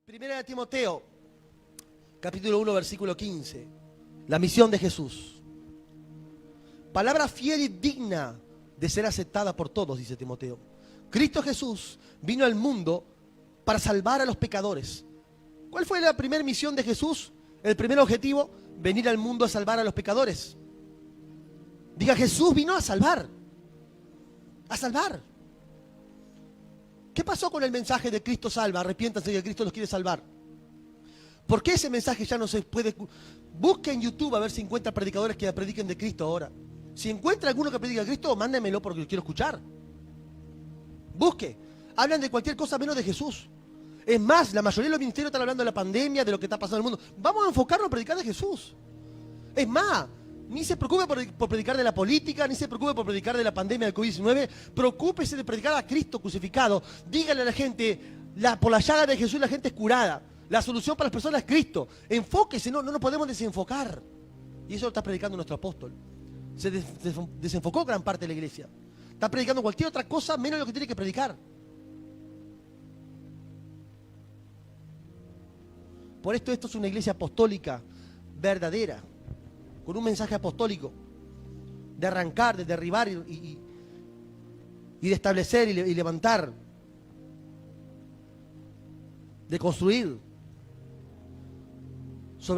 Primera de Timoteo, capítulo 1, versículo 15. La misión de Jesús. Palabra fiel y digna de ser aceptada por todos, dice Timoteo. Cristo Jesús vino al mundo para salvar a los pecadores. ¿Cuál fue la primera misión de Jesús? El primer objetivo, venir al mundo a salvar a los pecadores. Diga, Jesús vino a salvar. A salvar. ¿Qué pasó con el mensaje de Cristo salva? Arrepiéntanse que Cristo los quiere salvar. ¿Por qué ese mensaje ya no se puede? Busque en YouTube a ver si encuentra predicadores que prediquen de Cristo ahora. Si encuentra alguno que predica de Cristo, mándemelo porque lo quiero escuchar. Busque. Hablan de cualquier cosa menos de Jesús. Es más, la mayoría de los ministerios están hablando de la pandemia, de lo que está pasando en el mundo. Vamos a enfocarnos a predicar de Jesús. Es más, ni se preocupe por predicar de la política, ni se preocupe por predicar de la pandemia del COVID-19. Preocúpese de predicar a Cristo crucificado. Díganle a la gente, por la llaga de Jesús la gente es curada. La solución para las personas es Cristo. Enfóquese, no nos podemos desenfocar. Y eso lo está predicando nuestro apóstol. Se desenfocó gran parte de la iglesia. Está predicando cualquier otra cosa menos lo que tiene que predicar. Por esto es una iglesia apostólica verdadera, con un mensaje apostólico de arrancar, de derribar y de establecer y levantar, de construir.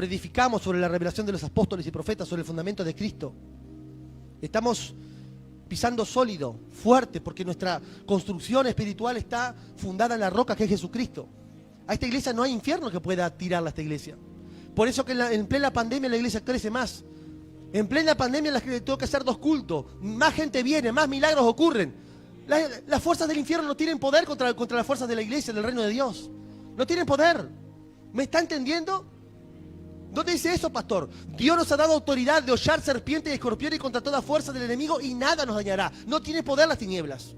Edificamos sobre la revelación de los apóstoles y profetas, sobre el fundamento de Cristo. Estamos pisando sólido, fuerte, porque nuestra construcción espiritual está fundada en la roca que es Jesucristo. A esta iglesia no hay infierno que pueda tirarla a esta iglesia. Por eso que en plena pandemia la iglesia crece más. En plena pandemia tengo que hacer 2 cultos. Más gente viene, más milagros ocurren. Las fuerzas del infierno no tienen poder contra las fuerzas de la iglesia, del reino de Dios. No tienen poder. ¿Me está entendiendo? ¿Dónde dice eso, pastor? Dios nos ha dado autoridad de hollar serpientes y escorpiones contra toda fuerza del enemigo y nada nos dañará. No tiene poder las tinieblas.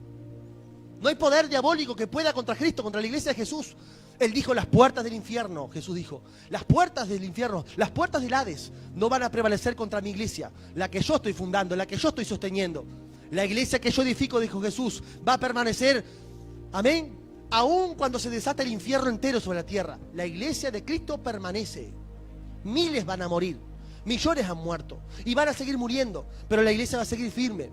No hay poder diabólico que pueda contra Cristo, contra la iglesia de Jesús. Él dijo, las puertas del infierno, Jesús dijo, las puertas del infierno, las puertas del Hades no van a prevalecer contra mi iglesia, la que yo estoy fundando, la que yo estoy sosteniendo. La iglesia que yo edifico, dijo Jesús, va a permanecer, amén, aun cuando se desata el infierno entero sobre la tierra. La iglesia de Cristo permanece. Miles van a morir, millones han muerto y van a seguir muriendo, pero la iglesia va a seguir firme.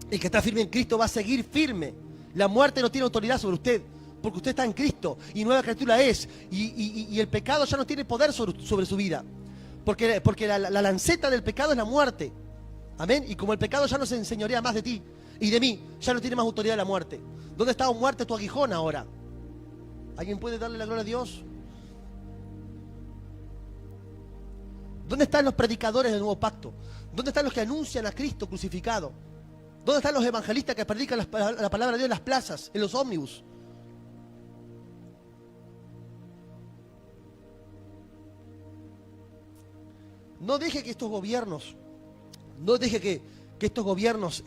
El que está firme en Cristo va a seguir firme. La muerte no tiene autoridad sobre usted, porque usted está en Cristo y nueva criatura es. Y el pecado ya no tiene poder sobre su vida, porque la lanceta del pecado es la muerte. Amén. Y como el pecado ya no se enseñorea más de ti y de mí, ya no tiene más autoridad la muerte. ¿Dónde está, muerte, tu aguijón ahora? ¿Alguien puede darle la gloria a Dios? ¿Dónde están los predicadores del nuevo pacto? ¿Dónde están los que anuncian a Cristo crucificado? ¿Dónde están los evangelistas que predican la palabra de Dios en las plazas, en los ómnibus? No deje que estos gobiernos, estos gobiernos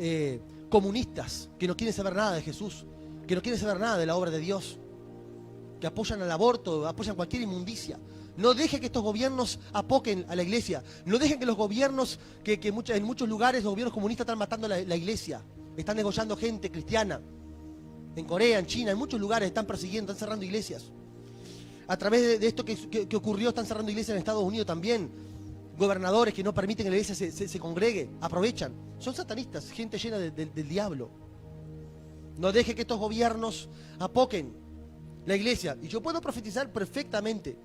comunistas, que no quieren saber nada de Jesús, que no quieren saber nada de la obra de Dios, que apoyan al aborto, apoyan cualquier inmundicia. No deje que estos gobiernos apoquen a la iglesia. No dejen que los gobiernos, en muchos lugares los gobiernos comunistas están matando a la iglesia. Están degollando gente cristiana. En Corea, en China, en muchos lugares están persiguiendo, están cerrando iglesias. A través de esto que ocurrió, están cerrando iglesias en Estados Unidos también. Gobernadores que no permiten que la iglesia se congregue, aprovechan. Son satanistas, gente llena del diablo. No deje que estos gobiernos apoquen la iglesia. Y yo puedo profetizar perfectamente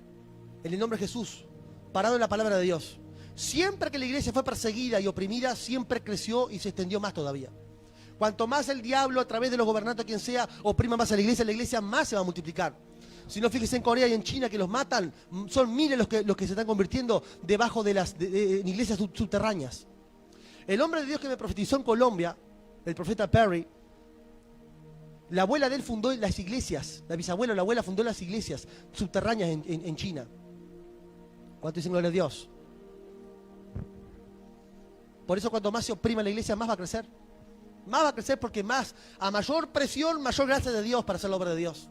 en el nombre de Jesús, parado en la palabra de Dios. Siempre que la iglesia fue perseguida y oprimida, siempre creció y se extendió más todavía. Cuanto más el diablo, a través de los gobernantes, quien sea, oprima más a la iglesia más se va a multiplicar. Si no, fíjese en Corea y en China que los matan, son miles los que se están convirtiendo debajo en iglesias subterráneas. El hombre de Dios que me profetizó en Colombia, el profeta Perry, la abuela de él fundó las iglesias, la bisabuela o la abuela fundó las iglesias subterráneas en China. ¿Cuánto dicen gloria a Dios? Por eso cuanto más se oprima la iglesia, más va a crecer. Más va a crecer porque a mayor presión, mayor gracia de Dios para hacer la obra de Dios.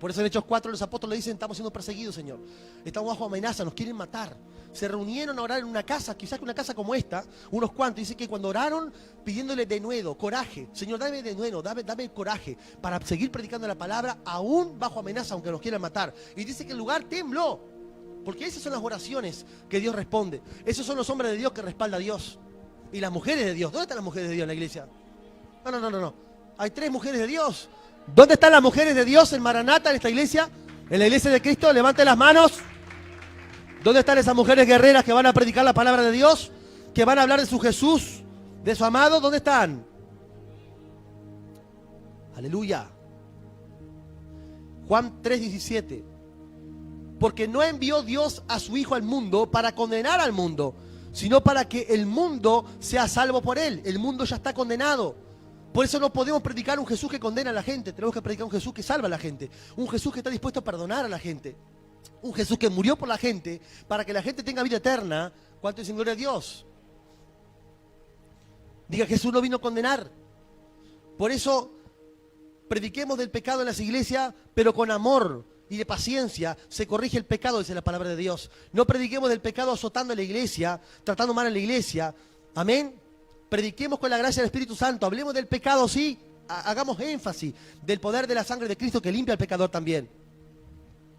Por eso en Hechos 4 los apóstoles dicen, estamos siendo perseguidos, Señor. Estamos bajo amenaza, nos quieren matar. Se reunieron a orar en una casa, quizás una casa como esta, unos cuantos. Dice que cuando oraron, pidiéndole denuedo, coraje. Señor, dame denuedo, dame coraje para seguir predicando la palabra, aún bajo amenaza, aunque nos quieran matar. Y dice que el lugar tembló. Porque esas son las oraciones que Dios responde. Esos son los hombres de Dios que respalda a Dios. Y las mujeres de Dios. ¿Dónde están las mujeres de Dios en la iglesia? No. Hay 3 mujeres de Dios. ¿Dónde están las mujeres de Dios en Maranata, en esta iglesia? En la iglesia de Cristo, levanten las manos. ¿Dónde están esas mujeres guerreras que van a predicar la palabra de Dios? Que van a hablar de su Jesús, de su amado. ¿Dónde están? Aleluya. Juan 3:17. Porque no envió Dios a su Hijo al mundo para condenar al mundo, sino para que el mundo sea salvo por él. El mundo ya está condenado. Por eso no podemos predicar un Jesús que condena a la gente. Tenemos que predicar un Jesús que salva a la gente. Un Jesús que está dispuesto a perdonar a la gente. Un Jesús que murió por la gente para que la gente tenga vida eterna. ¿Cuánto es en gloria a Dios? Diga, Jesús no vino a condenar. Por eso prediquemos del pecado en las iglesias, pero con amor y de paciencia se corrige el pecado, dice la palabra de Dios. No prediquemos del pecado azotando a la iglesia, tratando mal a la iglesia. Amén. Prediquemos con la gracia del Espíritu Santo. Hablemos del pecado, sí. Hagamos énfasis del poder de la sangre de Cristo que limpia al pecador también.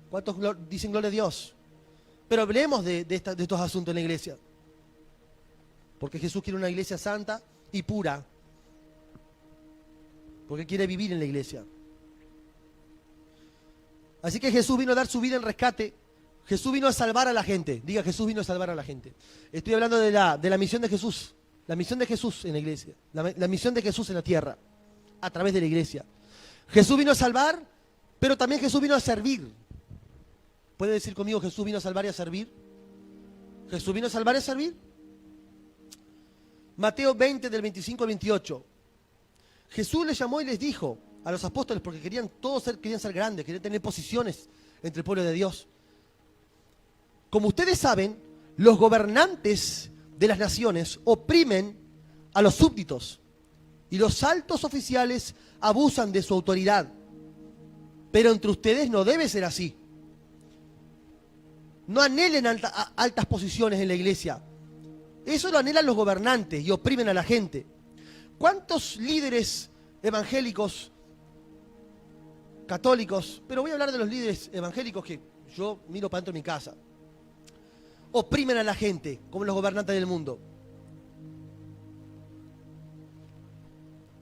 ¿Cuántos dicen gloria a Dios? Pero hablemos de estos asuntos en la iglesia. Porque Jesús quiere una iglesia santa y pura. Porque quiere vivir en la iglesia. Así que Jesús vino a dar su vida en rescate. Jesús vino a salvar a la gente. Diga, Jesús vino a salvar a la gente. Estoy hablando de la misión de Jesús. La misión de Jesús en la iglesia. La misión de Jesús en la tierra. A través de la iglesia. Jesús vino a salvar, pero también Jesús vino a servir. ¿Puede decir conmigo, Jesús vino a salvar y a servir? ¿Jesús vino a salvar y a servir? Mateo 20, del 25 al 28. Jesús les llamó y les dijo a los apóstoles, porque querían ser grandes, querían tener posiciones entre el pueblo de Dios. Como ustedes saben, los gobernantes de las naciones oprimen a los súbditos y los altos oficiales abusan de su autoridad. Pero entre ustedes no debe ser así. No anhelen altas posiciones en la iglesia. Eso lo anhelan los gobernantes y oprimen a la gente. ¿Cuántos líderes evangélicos, católicos, pero voy a hablar de los líderes evangélicos que yo miro para dentro de mi casa, oprimen a la gente como los gobernantes del mundo?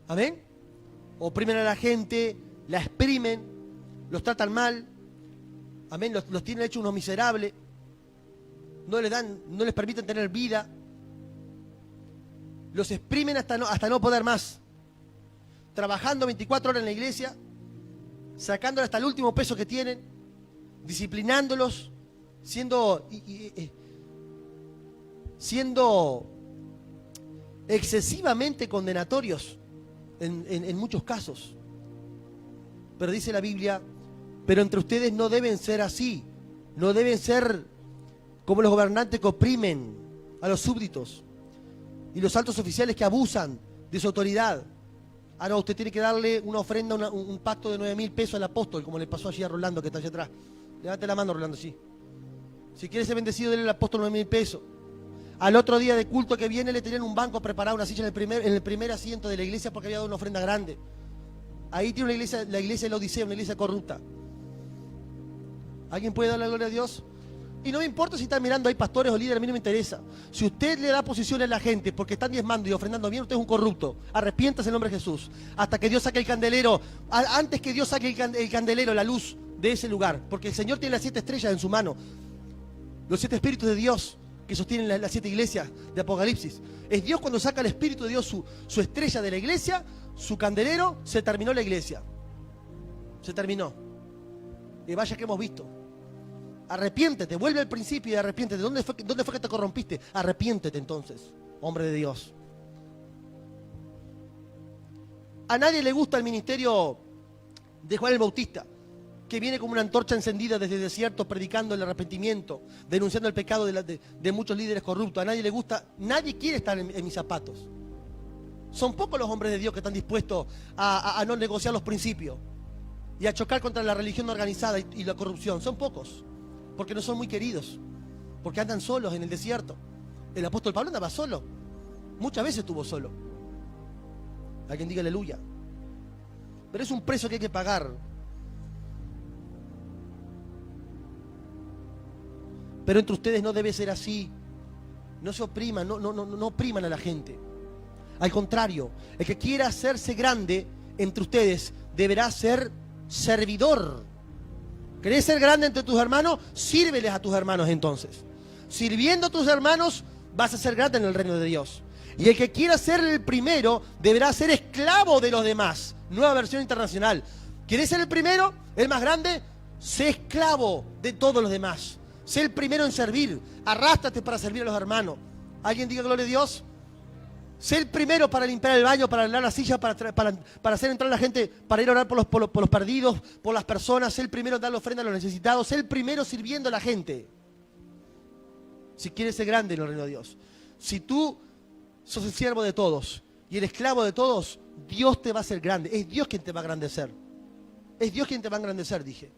¿Amén? Oprimen a la gente, la exprimen, los tratan mal. Amén, los tienen hechos unos miserables. No les permiten tener vida. Los exprimen hasta no poder más. Trabajando 24 horas en la iglesia, sacándole hasta el último peso que tienen, disciplinándolos, siendo excesivamente condenatorios en muchos casos. Pero dice la Biblia, pero entre ustedes no deben ser así, no deben ser como los gobernantes que oprimen a los súbditos y los altos oficiales que abusan de su autoridad. Ah, no, usted tiene que darle una ofrenda, un pacto de 9.000 pesos al apóstol, como le pasó allí a Rolando, que está allá atrás. Levante la mano, Rolando, sí. Si quiere ser bendecido, dele al apóstol 9.000 pesos. Al otro día de culto que viene le tenían un banco preparado, una silla en el primer asiento de la iglesia porque había dado una ofrenda grande. Ahí tiene la iglesia de la Odisea, una iglesia corrupta. ¿Alguien puede darle la gloria a Dios? Y no me importa si están mirando ahí pastores o líderes, a mí no me interesa. Si usted le da posición a la gente porque están diezmando y ofrendando bien, usted es un corrupto. Arrepiéntase en nombre de Jesús. Hasta que Dios saque el candelero, antes que Dios saque el candelero, la luz de ese lugar. Porque el Señor tiene las 7 estrellas en su mano. Los 7 espíritus de Dios que sostienen las 7 iglesias de Apocalipsis. Es Dios cuando saca el Espíritu de Dios su estrella de la iglesia, su candelero, se terminó la iglesia. Se terminó. Y vaya que hemos visto. Arrepiéntete, vuelve al principio y arrepiéntete. ¿Dónde fue que te corrompiste? Arrepiéntete entonces, hombre de Dios. A nadie le gusta el ministerio de Juan el Bautista, que viene como una antorcha encendida desde el desierto, predicando el arrepentimiento, denunciando el pecado de muchos líderes corruptos. A nadie le gusta, nadie quiere estar en mis zapatos. Son pocos los hombres de Dios que están dispuestos a no negociar los principios. y a chocar contra la religión organizada y la corrupción. Son pocos, porque no son muy queridos, porque andan solos en el desierto. El apóstol Pablo andaba solo, muchas veces estuvo solo. Alguien diga aleluya. Pero es un precio que hay que pagar. Pero entre ustedes no debe ser así. No se opriman, no opriman a la gente. Al contrario, el que quiera hacerse grande entre ustedes deberá ser servidor. ¿Querés ser grande entre tus hermanos? Sírveles a tus hermanos entonces. Sirviendo a tus hermanos vas a ser grande en el reino de Dios. Y el que quiera ser el primero deberá ser esclavo de los demás. Nueva versión internacional. ¿Querés ser el primero? ¿El más grande? Sé esclavo de todos los demás. Sé el primero en servir. Arrástrate para servir a los hermanos. ¿Alguien diga gloria a Dios? Sé el primero para limpiar el baño, para arreglar la silla, para hacer entrar a la gente, para ir a orar por los perdidos, por las personas. Sé el primero en dar la ofrenda a los necesitados. Sé el primero sirviendo a la gente. Si quieres ser grande en el reino de Dios. Si tú sos el siervo de todos y el esclavo de todos, Dios te va a hacer grande. Es Dios quien te va a engrandecer. Es Dios quien te va a engrandecer, dije.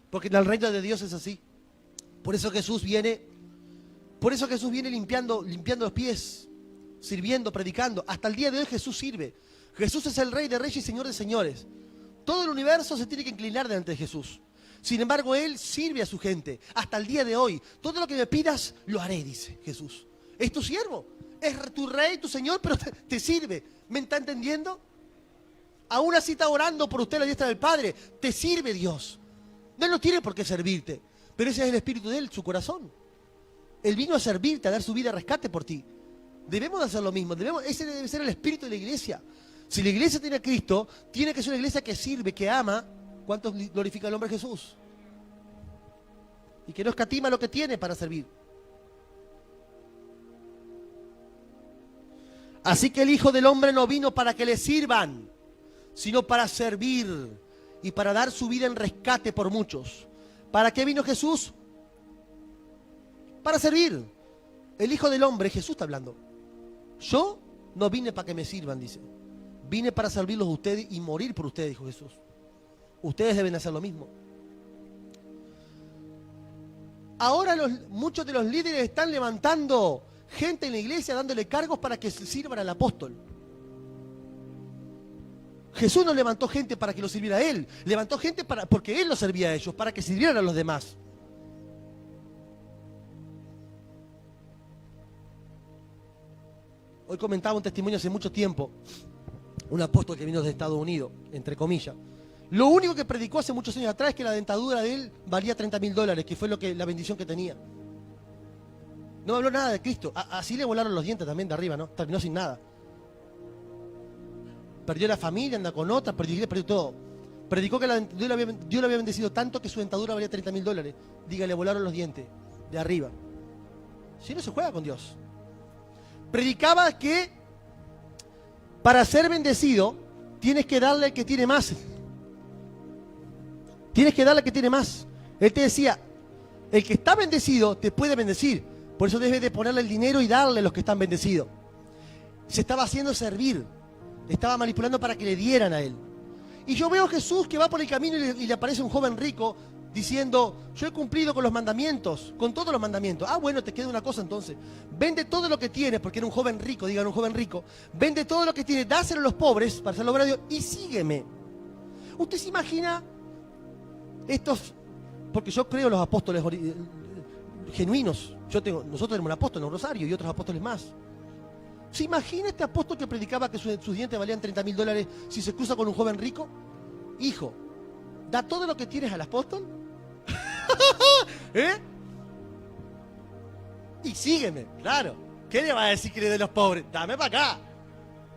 Porque en el reino de Dios es así. Por eso Jesús viene limpiando los pies, sirviendo, predicando. Hasta el día de hoy Jesús sirve. Jesús es el Rey de Reyes y Señor de Señores. Todo el universo se tiene que inclinar delante de Jesús. Sin embargo, Él sirve a su gente. Hasta el día de hoy. Todo lo que me pidas, lo haré, dice Jesús. Es tu siervo. Es tu Rey, tu Señor, pero te sirve. ¿Me está entendiendo? Aún así está orando por usted a la diestra del Padre. Te sirve Dios. Él no tiene por qué servirte. Pero ese es el espíritu de Él, su corazón. Él vino a servirte, a dar su vida de rescate por ti. Debemos de hacer lo mismo. Ese debe ser el espíritu de la iglesia. Si la iglesia tiene a Cristo, tiene que ser una iglesia que sirve, que ama. ¿Cuántos glorifica el nombre de Jesús? Y que no escatima lo que tiene para servir. Así que el Hijo del Hombre no vino para que le sirvan, sino para servir y para dar su vida en rescate por muchos. ¿Para qué vino Jesús? Para servir. El Hijo del Hombre, Jesús está hablando. Yo no vine para que me sirvan, dice. Vine para servirlos a ustedes y morir por ustedes, dijo Jesús. Ustedes deben hacer lo mismo. Ahora muchos de los líderes están levantando gente en la iglesia, dándole cargos para que sirvan al apóstol. Jesús no levantó gente para que lo sirviera a Él. Levantó gente porque Él los servía a ellos, para que sirvieran a los demás. Hoy comentaba un testimonio hace mucho tiempo. Un apóstol que vino de Estados Unidos, entre comillas. Lo único que predicó hace muchos años atrás es que la dentadura de él valía $30.000, que fue la bendición que tenía. No habló nada de Cristo. Así le volaron los dientes también de arriba, ¿no? Terminó sin nada. Perdió la familia, anda con otra, perdió todo. Predicó que Dios lo había bendecido tanto que su dentadura valía $30.000. Diga, le volaron los dientes de arriba. Si no se juega con Dios. Predicaba que para ser bendecido tienes que darle al que tiene más. Tienes que darle al que tiene más. Él te decía, el que está bendecido te puede bendecir. Por eso debes de ponerle el dinero y darle a los que están bendecidos. Se estaba haciendo servir. Estaba manipulando para que le dieran a él. Y yo veo a Jesús que va por el camino y le aparece un joven rico diciendo, yo he cumplido con los mandamientos, con todos los mandamientos. Ah, bueno, te queda una cosa entonces. Vende todo lo que tienes, porque era un joven rico, digan un joven rico. Vende todo lo que tienes, dáselo a los pobres para hacerlo obra de Dios y sígueme. ¿Usted se imagina estos? Porque yo creo en los apóstoles genuinos. Nosotros tenemos un apóstol en el Rosario y otros apóstoles más. ¿Se imagina este apóstol que predicaba que sus dientes valían $30.000 si se cruza con un joven rico? Hijo, ¿da todo lo que tienes al apóstol? ¿Eh? Y sígueme, claro. ¿Qué le va a decir que le dé a los pobres? Dame para acá.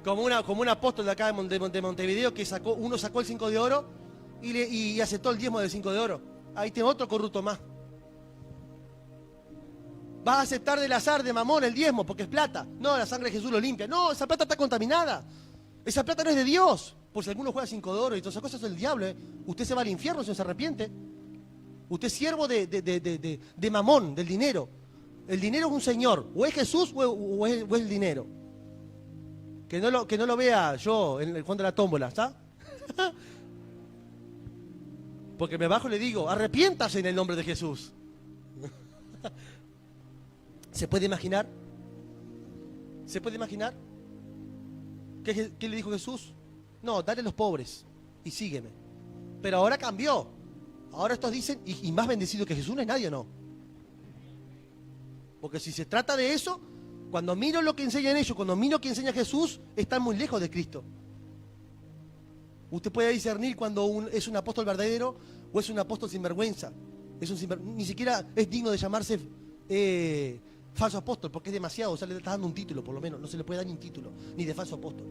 Como un apóstol de acá de Montevideo que uno sacó el 5 de oro y aceptó el diezmo del 5 de oro. Ahí tiene otro corrupto más. ¿Vas a aceptar del azar de Mamón el diezmo porque es plata? No, la sangre de Jesús lo limpia. No, esa plata está contaminada. Esa plata no es de Dios. Por si alguno juega 5 de oro y todas esas cosas es del diablo. Usted se va al infierno si no se arrepiente. Usted es siervo de Mamón, del dinero. El dinero es un señor. O es Jesús o es el dinero. Que no lo vea yo en el fondo de la tómbola, ¿está? Porque me bajo y le digo, arrepiéntase en el nombre de Jesús. ¿Se puede imaginar? ¿Se puede imaginar? ¿Qué le dijo Jesús? No, dale a los pobres y sígueme. Pero ahora cambió. Ahora estos dicen, y más bendecido que Jesús no es nadie, ¿no? Porque si se trata de eso, cuando miro lo que enseñan ellos, cuando miro lo que enseña Jesús, están muy lejos de Cristo. Usted puede discernir cuando es un apóstol verdadero o es un apóstol sinvergüenza. Ni siquiera es digno de llamarse falso apóstol, porque es demasiado. O sea, le está dando un título, por lo menos. No se le puede dar ni un título, ni de falso apóstol.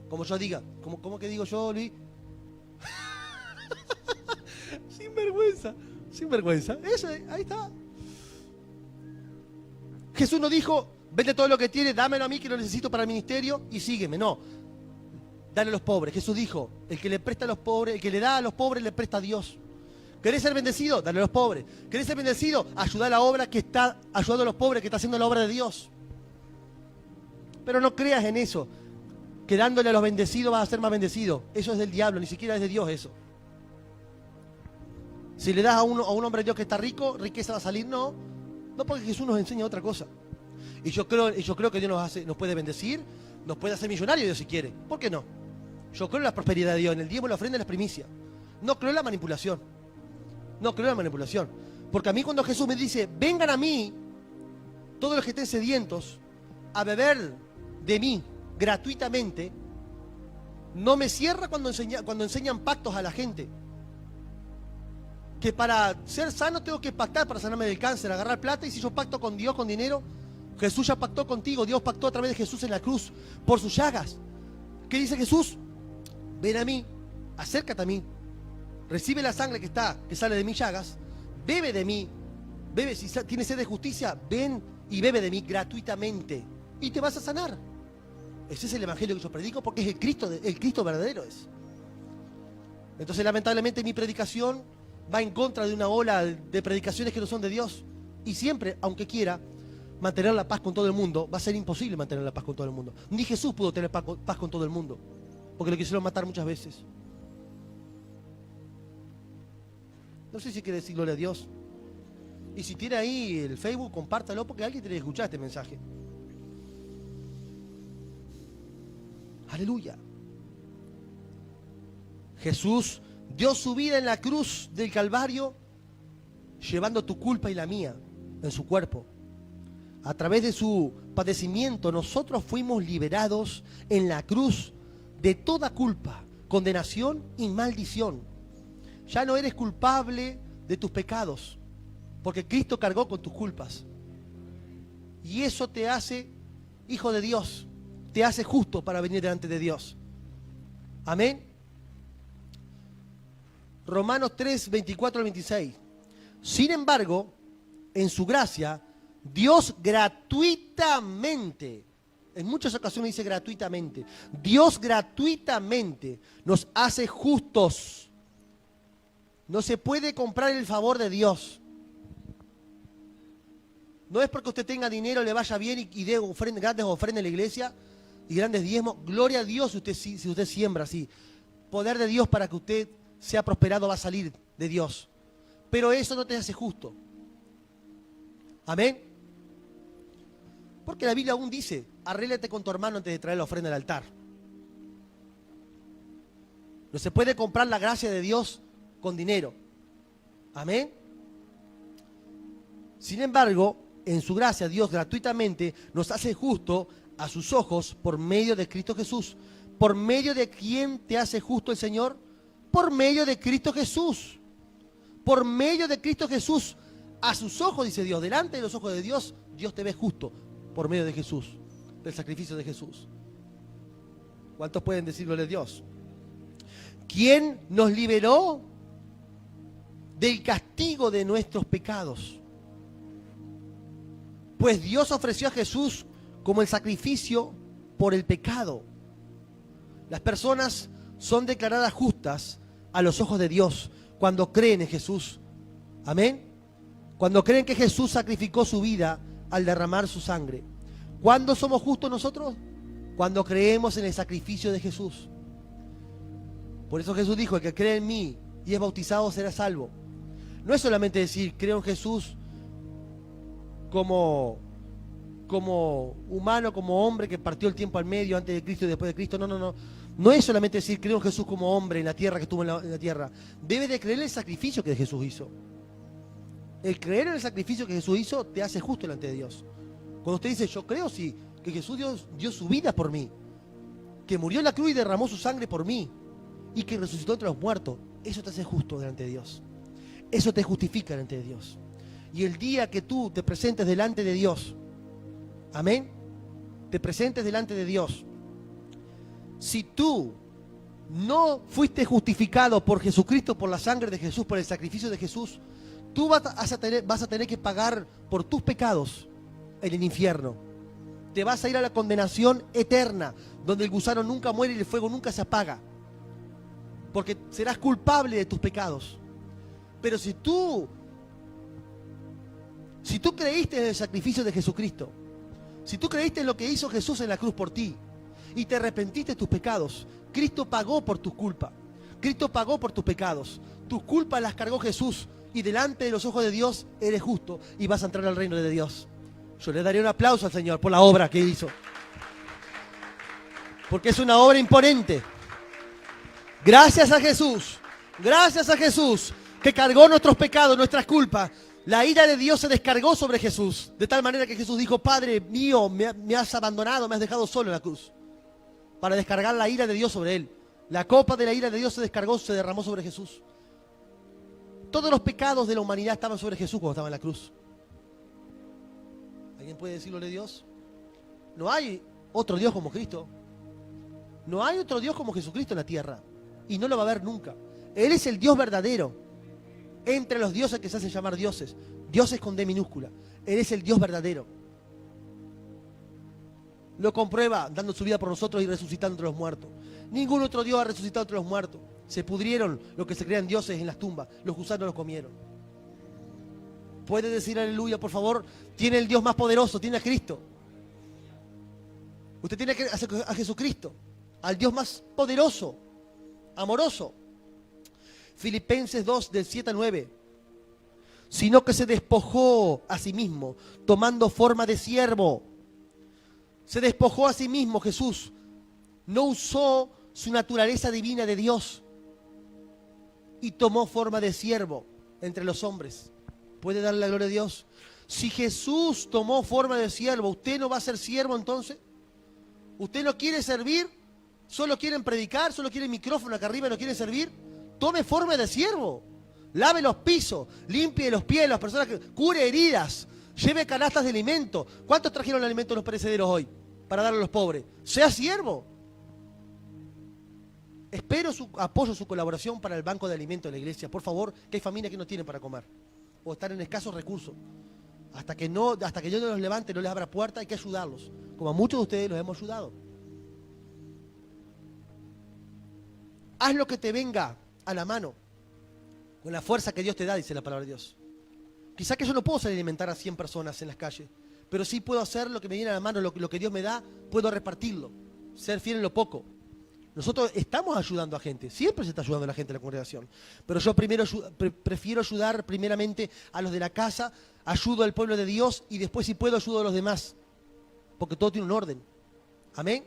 Como yo diga. ¿Cómo que digo yo, Luis? Sinvergüenza. Eso, ahí está. Jesús no dijo, vende todo lo que tienes, dámelo a mí que lo necesito para el ministerio y sígueme. No. Dale a los pobres. Jesús dijo, el que le presta a los pobres, el que le da a los pobres le presta a Dios. ¿Querés ser bendecido? Dale a los pobres. ¿Querés ser bendecido? Ayuda a la obra que está ayudando a los pobres, que está haciendo la obra de Dios. Pero no creas en eso, que dándole a los bendecidos vas a ser más bendecido. Eso es del diablo, ni siquiera es de Dios eso. Si le das a un hombre de Dios que está rico, riqueza va a salir, no. No, porque Jesús nos enseña otra cosa. Y yo creo que Dios nos puede bendecir, nos puede hacer millonarios Dios si quiere. ¿Por qué no? Yo creo en la prosperidad de Dios, en el diezmo, la ofrenda y las primicias. No creo en la manipulación. No creo en la manipulación. Porque a mí cuando Jesús me dice, vengan a mí, todos los que estén sedientos, a beber de mí gratuitamente, no me cierra cuando enseñan pactos a la gente. Que para ser sano tengo que pactar para sanarme del cáncer, agarrar plata, y si yo pacto con Dios, con dinero, Jesús ya pactó contigo, Dios pactó a través de Jesús en la cruz, por sus llagas. ¿Qué dice Jesús? Ven a mí, acércate a mí, recibe la sangre que sale de mis llagas, bebe de mí, bebe, si tienes sed de justicia, ven y bebe de mí gratuitamente, y te vas a sanar. Ese es el evangelio que yo predico, porque es el Cristo verdadero es. Entonces lamentablemente mi predicación va en contra de una ola de predicaciones que no son de Dios. Y siempre, aunque quiera mantener la paz con todo el mundo, va a ser imposible mantener la paz con todo el mundo. Ni Jesús pudo tener paz con todo el mundo, porque lo quisieron matar muchas veces. No sé si quiere decir gloria a Dios. Y si tiene ahí el Facebook, compártalo, porque alguien tiene que escuchar este mensaje. Aleluya. Jesús dio su vida en la cruz del Calvario, llevando tu culpa y la mía en su cuerpo. A través de su padecimiento, nosotros fuimos liberados en la cruz de toda culpa, condenación y maldición. Ya no eres culpable de tus pecados, porque Cristo cargó con tus culpas. Y eso te hace hijo de Dios, te hace justo para venir delante de Dios. Amén. Romanos 3, 24 al 26. Sin embargo, en su gracia, Dios gratuitamente, en muchas ocasiones dice gratuitamente, Dios gratuitamente nos hace justos. No se puede comprar el favor de Dios. No es porque usted tenga dinero, le vaya bien y dé grandes ofrendas en la iglesia y grandes diezmos. Gloria a Dios si usted siembra así. Poder de Dios para que usted sea prosperado va a salir de Dios. Pero eso no te hace justo. Amén. Porque la Biblia aún dice, arréglate con tu hermano antes de traer la ofrenda al altar. No se puede comprar la gracia de Dios con dinero. Amén. Sin embargo, en su gracia, Dios gratuitamente nos hace justo a sus ojos por medio de Cristo Jesús. ¿Por medio de quién te hace justo el Señor? Por medio de Cristo Jesús. Por medio de Cristo Jesús. A sus ojos, dice Dios, delante de los ojos de Dios, Dios te ve justo por medio de Jesús, del sacrificio de Jesús. ¿Cuántos pueden decirlo de Dios? ¿Quién nos liberó del castigo de nuestros pecados? Pues Dios ofreció a Jesús como el sacrificio por el pecado. Las personas son declaradas justas a los ojos de Dios cuando creen en Jesús. Amén. Cuando creen que Jesús sacrificó su vida al derramar su sangre. ¿Cuándo somos justos nosotros? Cuando creemos en el sacrificio de Jesús. Por eso Jesús dijo, el que cree en mí, y es bautizado será salvo. No es solamente decir, creo en Jesús como humano, como hombre que partió el tiempo al medio antes de Cristo y después de Cristo. No, no, no. No es solamente decir, creo en Jesús como hombre en la tierra que estuvo en la tierra. Debe de creer en el sacrificio que Jesús hizo. El creer en el sacrificio que Jesús hizo te hace justo delante de Dios. Cuando usted dice, yo creo sí, que Jesús dio su vida por mí, que murió en la cruz y derramó su sangre por mí, y que resucitó entre los muertos, eso te hace justo delante de Dios. Eso te justifica delante de Dios. Y el día que tú te presentes delante de Dios, amén, te presentes delante de Dios, si tú no fuiste justificado por Jesucristo, por la sangre de Jesús, por el sacrificio de Jesús, tú vas a tener que pagar por tus pecados en el infierno. Te vas a ir a la condenación eterna, donde el gusano nunca muere y el fuego nunca se apaga, porque serás culpable de tus pecados. Pero si tú creíste en el sacrificio de Jesucristo, si tú creíste en lo que hizo Jesús en la cruz por ti y te arrepentiste de tus pecados, Cristo pagó por tus culpas. Cristo pagó por tus pecados. Tus culpas las cargó Jesús y delante de los ojos de Dios eres justo y vas a entrar al reino de Dios. Yo le daría un aplauso al Señor por la obra que hizo, porque es una obra imponente. Gracias a Jesús que cargó nuestros pecados, nuestras culpas. La ira de Dios se descargó sobre Jesús, de tal manera que Jesús dijo, Padre mío, me has abandonado, me has dejado solo en la cruz, para descargar la ira de Dios sobre él. La copa de la ira de Dios se descargó, se derramó sobre Jesús. Todos los pecados de la humanidad estaban sobre Jesús cuando estaba en la cruz. ¿Alguien puede decirlo de Dios? No hay otro Dios como Cristo. No hay otro Dios como Jesucristo en la tierra. Y no lo va a haber nunca. Él es el Dios verdadero. Entre los dioses que se hacen llamar dioses. Dioses con D minúscula. Él es el Dios verdadero. Lo comprueba dando su vida por nosotros y resucitando entre los muertos. Ningún otro Dios ha resucitado entre los muertos. Se pudrieron los que se crean dioses en las tumbas. Los gusanos los comieron. ¿Puede decir aleluya, por favor? Tiene el Dios más poderoso, tiene a Cristo. Usted tiene a Jesucristo, al Dios más poderoso, amoroso. Filipenses 2, del 7 al 9. Sino que se despojó a sí mismo, tomando forma de siervo. Se despojó a sí mismo Jesús. No usó su naturaleza divina de Dios y tomó forma de siervo entre los hombres. ¿Puede darle la gloria a Dios? Si Jesús tomó forma de siervo, ¿usted no va a ser siervo entonces? ¿Usted no quiere servir? ¿Solo quieren predicar? ¿Solo quieren micrófono acá arriba y no quieren servir? Tome forma de siervo. Lave los pisos, limpie los pies, las personas que cure heridas, lleve canastas de alimento. ¿Cuántos trajeron el alimento a los perecederos hoy para darle a los pobres? Sea siervo. Espero su apoyo, su colaboración para el banco de alimentos de la iglesia. Por favor, que hay familias que no tienen para comer o están en escasos recursos. Hasta que yo no los levante, no les abra puerta, hay que ayudarlos. Como a muchos de ustedes los hemos ayudado. Haz lo que te venga a la mano, con la fuerza que Dios te da, dice la palabra de Dios. Quizá que yo no puedo salir a alimentar a 100 personas en las calles, pero sí puedo hacer lo que me viene a la mano, lo que Dios me da, puedo repartirlo, ser fiel en lo poco. Nosotros estamos ayudando a gente, siempre se está ayudando a la gente en la congregación, pero yo prefiero ayudar primeramente a los de la casa, ayudo al pueblo de Dios y después si puedo ayudo a los demás, porque todo tiene un orden. Amén.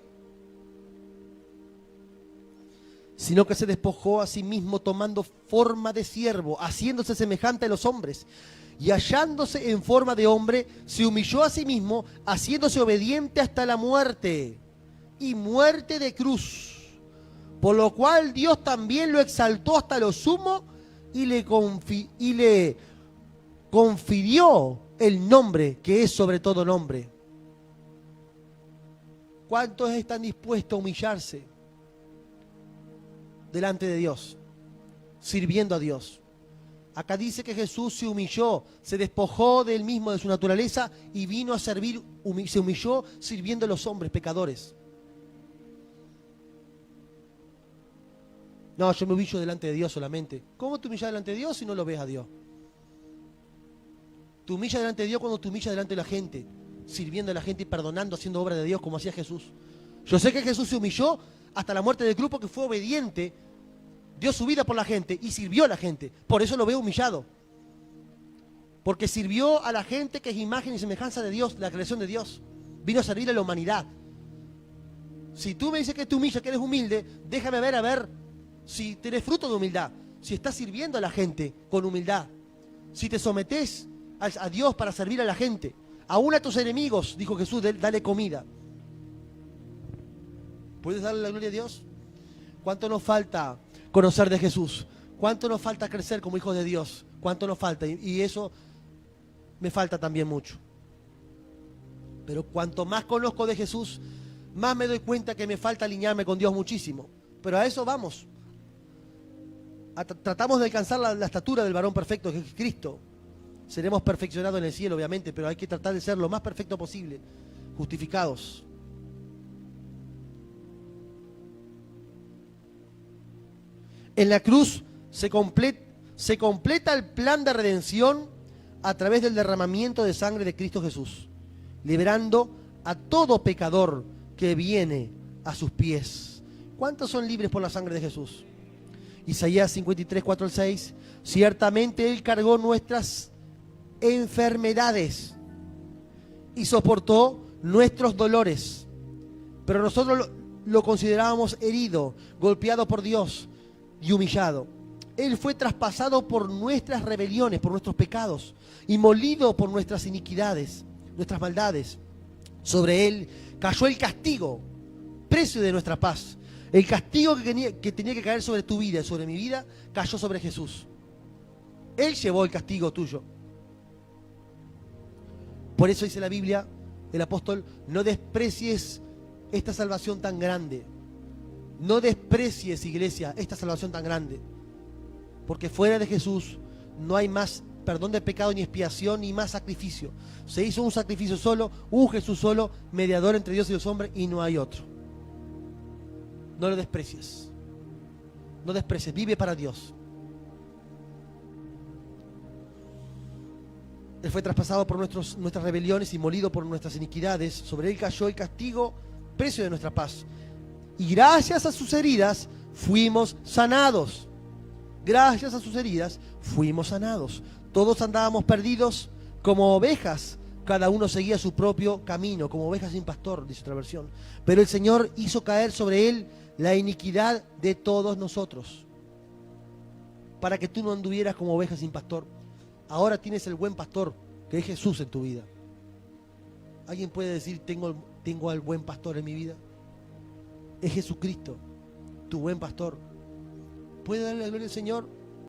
Sino que se despojó a sí mismo tomando forma de siervo, haciéndose semejante a los hombres, y hallándose en forma de hombre, se humilló a sí mismo, haciéndose obediente hasta la muerte, y muerte de cruz. Por lo cual Dios también lo exaltó hasta lo sumo y le confirió el nombre que es sobre todo nombre. ¿Cuántos están dispuestos a humillarse delante de Dios, sirviendo a Dios? Acá dice que Jesús se humilló, se despojó de él mismo, de su naturaleza y vino a servir, se humilló sirviendo a los hombres pecadores. No, yo me humillo delante de Dios solamente. ¿Cómo te humillas delante de Dios si no lo ves a Dios? Te humillas delante de Dios cuando te humillas delante de la gente, sirviendo a la gente y perdonando, haciendo obra de Dios como hacía Jesús. Yo sé que Jesús se humilló hasta la muerte del grupo, que fue obediente dio su vida por la gente y sirvió a la gente. Por eso lo veo humillado. Porque sirvió a la gente que es imagen y semejanza de Dios, la creación de Dios. Vino a servir a la humanidad. Si tú me dices que te humillas, que eres humilde, déjame ver a ver si tenés fruto de humildad. Si estás sirviendo a la gente con humildad. Si te sometés a Dios para servir a la gente. Aún a tus enemigos, dijo Jesús, dale comida. ¿Puedes darle la gloria a Dios? ¿Cuánto nos falta conocer de Jesús? ¿Cuánto nos falta crecer como hijos de Dios? ¿Cuánto nos falta? Y eso me falta también mucho. Pero cuanto más conozco de Jesús, más me doy cuenta que me falta alinearme con Dios muchísimo. Pero a eso vamos. Tratamos de alcanzar la estatura del varón perfecto, que es Cristo. Seremos perfeccionados en el cielo, obviamente, pero hay que tratar de ser lo más perfecto posible, justificados. En la cruz se completa el plan de redención a través del derramamiento de sangre de Cristo Jesús, liberando a todo pecador que viene a sus pies. ¿Cuántos son libres por la sangre de Jesús? Isaías 53, 4 al 6. Ciertamente Él cargó nuestras enfermedades y soportó nuestros dolores, pero nosotros lo considerábamos herido, golpeado por Dios y humillado. Él fue traspasado por nuestras rebeliones, por nuestros pecados, y molido por nuestras iniquidades, nuestras maldades. Sobre Él cayó el castigo, precio de nuestra paz. El castigo que tenía que caer sobre tu vida y sobre mi vida, cayó sobre Jesús. Él llevó el castigo tuyo. Por eso dice la Biblia, el apóstol, no desprecies esta salvación tan grande. No desprecies, iglesia, esta salvación tan grande. Porque fuera de Jesús no hay más perdón de pecado ni expiación ni más sacrificio. Se hizo un sacrificio solo, un Jesús solo, mediador entre Dios y los hombres, y no hay otro. No lo desprecies. No desprecies, vive para Dios. Él fue traspasado por nuestras rebeliones y molido por nuestras iniquidades. Sobre Él cayó el castigo, precio de nuestra paz. Y gracias a sus heridas fuimos sanados. Gracias a sus heridas fuimos sanados. Todos andábamos perdidos como ovejas. Cada uno seguía su propio camino, como ovejas sin pastor, dice otra versión. Pero el Señor hizo caer sobre Él la iniquidad de todos nosotros, para que tú no anduvieras como ovejas sin pastor. Ahora tienes el buen pastor, que es Jesús en tu vida. ¿Alguien puede decir, tengo al buen pastor en mi vida? Es Jesucristo, tu buen pastor. ¿Puede darle la gloria al Señor?